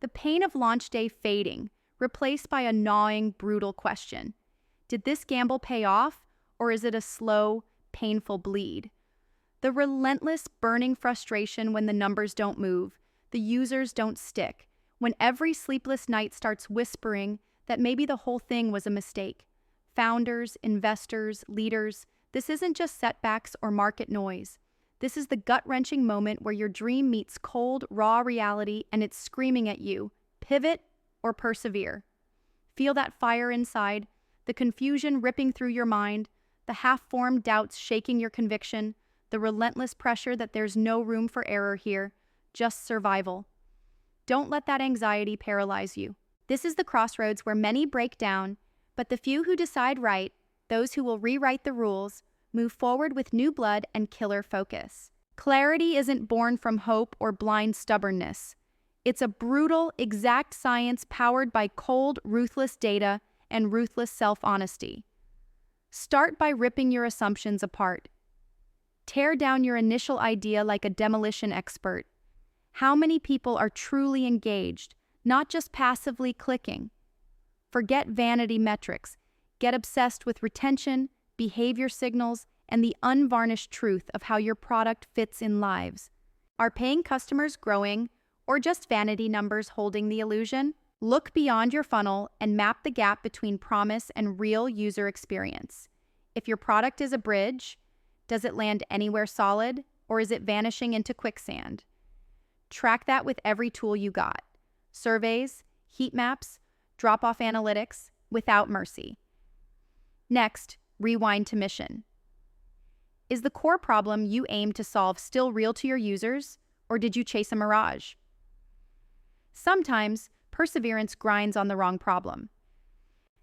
The pain of launch day fading, replaced by a gnawing, brutal question. Did this gamble pay off, or is it a slow, painful bleed? The relentless, burning frustration when the numbers don't move, the users don't stick, when every sleepless night starts whispering that maybe the whole thing was a mistake. Founders, investors, leaders, this isn't just setbacks or market noise. This is the gut-wrenching moment where your dream meets cold, raw reality and it's screaming at you, pivot or persevere. Feel that fire inside, the confusion ripping through your mind, the half-formed doubts shaking your conviction, the relentless pressure that there's no room for error here, just survival. Don't let that anxiety paralyze you. This is the crossroads where many break down, but the few who decide right, those who will rewrite the rules, move forward with new blood and killer focus. Clarity isn't born from hope or blind stubbornness. It's a brutal, exact science powered by cold, ruthless data and ruthless self-honesty. Start by ripping your assumptions apart. Tear down your initial idea like a demolition expert. How many people are truly engaged, not just passively clicking? Forget vanity metrics. Get obsessed with retention, behavior signals, and the unvarnished truth of how your product fits in lives. Are paying customers growing, or just vanity numbers holding the illusion? Look beyond your funnel and map the gap between promise and real user experience. If your product is a bridge, does it land anywhere solid, or is it vanishing into quicksand? Track that with every tool you got. Surveys, heat maps, drop-off analytics, without mercy. Next, rewind to mission. Is the core problem you aim to solve still real to your users, or did you chase a mirage? Sometimes, perseverance grinds on the wrong problem.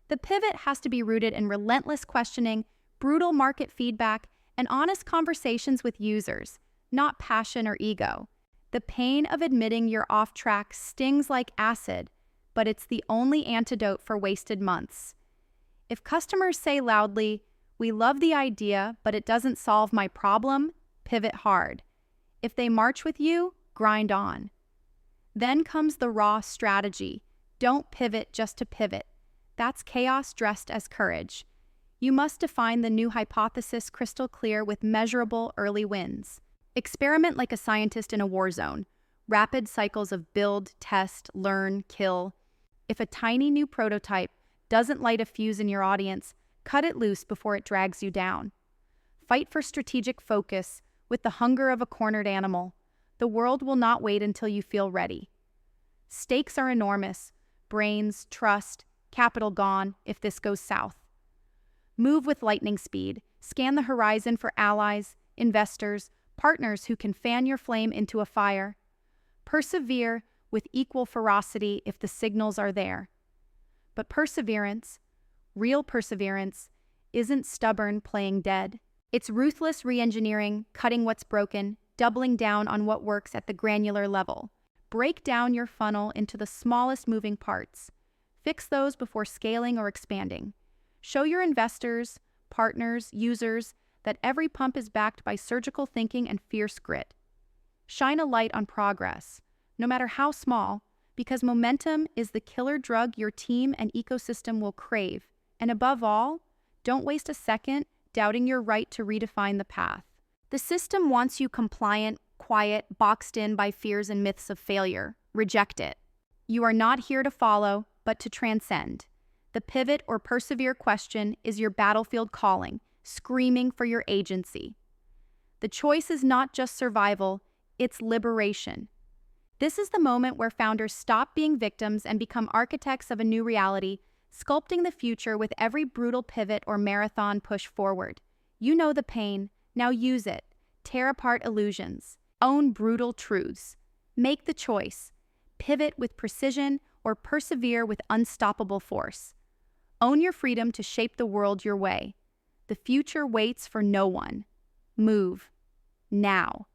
The pivot has to be rooted in relentless questioning, brutal market feedback, and honest conversations with users, not passion or ego. The pain of admitting you're off track stings like acid, but it's the only antidote for wasted months. If customers say loudly, "We love the idea, but it doesn't solve my problem," pivot hard. If they march with you, grind on. Then comes the raw strategy. Don't pivot just to pivot. That's chaos dressed as courage. You must define the new hypothesis crystal clear with measurable early wins. Experiment like a scientist in a war zone. Rapid cycles of build, test, learn, kill. If a tiny new prototype doesn't light a fuse in your audience, cut it loose before it drags you down. Fight for strategic focus with the hunger of a cornered animal. The world will not wait until you feel ready. Stakes are enormous. Brains, trust, capital gone if this goes south. Move with lightning speed. Scan the horizon for allies, investors, partners who can fan your flame into a fire. Persevere with equal ferocity if the signals are there. But perseverance, real perseverance, isn't stubborn playing dead. It's ruthless re-engineering, cutting what's broken, doubling down on what works at the granular level. Break down your funnel into the smallest moving parts. Fix those before scaling or expanding. Show your investors, partners, users that every pump is backed by surgical thinking and fierce grit. Shine a light on progress, no matter how small, because momentum is the killer drug your team and ecosystem will crave. And above all, don't waste a second doubting your right to redefine the path. The system wants you compliant, quiet, boxed in by fears and myths of failure. Reject it. You are not here to follow, but to transcend. The pivot or persevere question is your battlefield calling, screaming for your agency. The choice is not just survival, it's liberation. This is the moment where founders stop being victims and become architects of a new reality, sculpting the future with every brutal pivot or marathon push forward. You know the pain, now use it. Tear apart illusions. Own brutal truths. Make the choice. Pivot with precision or persevere with unstoppable force. Own your freedom to shape the world your way. The future waits for no one. Move. Now.